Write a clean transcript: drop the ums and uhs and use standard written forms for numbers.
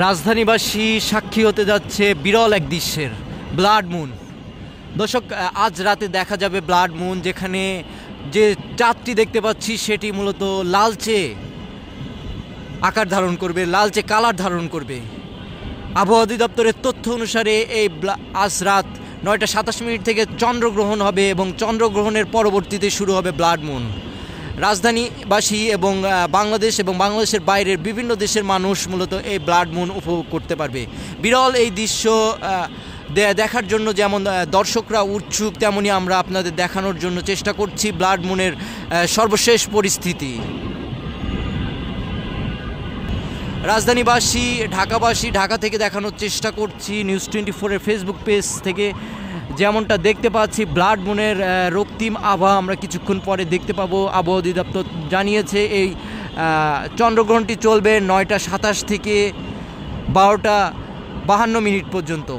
রাজধানীবাসী সাক্ষী হতে যাচ্ছে বিরল এক দৃশ্যের, ব্লাড মুন। দর্শক, আজ রাতে দেখা যাবে ব্লাড মুন, যেখানে যে চাঁদটি দেখতে পাচ্ছি সেটি মূলত লালচে আকার ধারণ করবে, লালচে কালার ধারণ করবে। আবহাওয়া অধিদপ্তরের তথ্য অনুসারে এই আজ রাত 9:27 থেকে চন্দ্রগ্রহণ হবে এবং চন্দ্রগ্রহণের পরবর্তীতে শুরু হবে ব্লাড মুন। রাজধানীবাসী এবং বাংলাদেশ এবং বাংলাদেশের বাইরের বিভিন্ন দেশের মানুষ মূলত এই ব্লাড মুন উপভোগ করতে পারবে। বিরল এই দৃশ্য দেখার জন্য যেমন দর্শকরা উৎসুক, তেমনি আমরা আপনাদের দেখানোর জন্য চেষ্টা করছি ব্লাড মুনের সর্বশেষ পরিস্থিতি। রাজধানীবাসী, ঢাকাবাসী, ঢাকা থেকে দেখানোর চেষ্টা করছি নিউজ 24-এর ফেসবুক পেজ থেকে। যেমনটা দেখতে পাচ্ছি ব্লাড মুনের রক্তিম আভা আমরা কিছুক্ষণ পরে দেখতে পাবো। আবহাওয়া অধিদপ্তর জানিয়েছে এই চন্দ্রগ্রহণটি চলবে 9:27 থেকে 12:52 পর্যন্ত।